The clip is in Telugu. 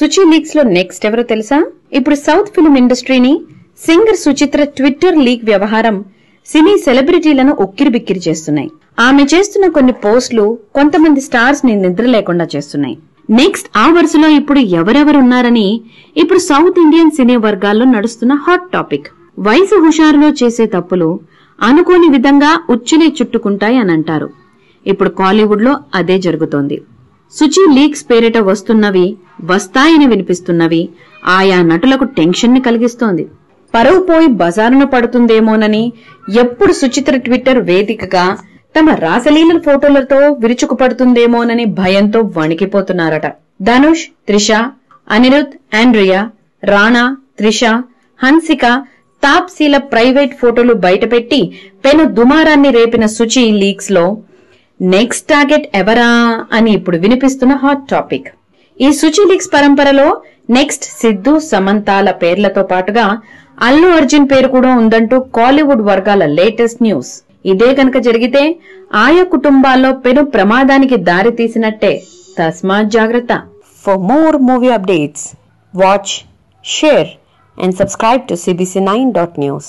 సుచి లీక్స్ లో నెక్స్ట్ ఎవరో తెలుసా? ఇప్పుడు సౌత్ ఫిల్మ్ ఇండస్ట్రీని సింగర్ సుచిత్ర ట్విట్టర్ లీక్ వ్యవహారం సినీ సెలబ్రిటీలను ఉక్కిరిబిక్కిరి చేస్తున్నాయి. ఆమె చేస్తున్న కొన్ని పోస్టులు కొంతమంది స్టార్స్ ని నిద్ర లేకుండా చేస్తున్నాయి. నెక్స్ట్ ఆ వరుసలో ఇప్పుడు ఎవరెవరున్నారని ఇప్పుడు సౌత్ ఇండియన్ సినీ వర్గాల్లో నడుస్తున్న హాట్ టాపిక్. వయసు హుషారులో చేసే తప్పులు అనుకోని విధంగా ఉచ్చులే చుట్టుకుంటాయి అని అంటారు. ఇప్పుడు కాలీవుడ్ లో అదే జరుగుతోంది. సుచి లీక్స్ పేరిట వస్తున్నవి, వస్తాయని వినిపిస్తున్నవి ఆయా నటులకు టెన్షన్ ని కలిగిస్తోంది. పరువు పోయి బజారున పడుతుందేమోనని ఎప్పుడు సుచిత్ర ట్విట్టర్ వేదికగా తమ రాసలీల ఫోటోలతో విరుచుకుపడుతుందేమోనని భయంతో వణికిపోతున్నారట. ధనుష్, త్రిష, అనిరుద్, ఆండ్రియా, రాణా, త్రిష, హన్సిక, తాప్సీల ప్రైవేట్ ఫోటోలు బయటపెట్టి పెను దుమారాన్ని రేపిన సుచి లీక్స్ లో నెక్స్ట్ టార్గెట్ ఎవరా అని ఇప్పుడు వినిపిస్తున్న హాట్ టాపిక్. ఈ సుచి లీక్స్ పరంపరలో నెక్స్ట్ సిద్ధు, సమంతాల పేర్లతో పాటుగా అల్లు అర్జున్ పేరు కూడా ఉందంటూ కాలీవుడ్ వర్గాల లేటెస్ట్ న్యూస్. ఇదే కనుక జరిగితే ఆయా కుటుంబాల్లో పెను ప్రమాదానికి దారి తీసినట్టే. తస్మాత్ జాగ్రత్త. For more movie updates watch, share and subscribe to cbc9.news.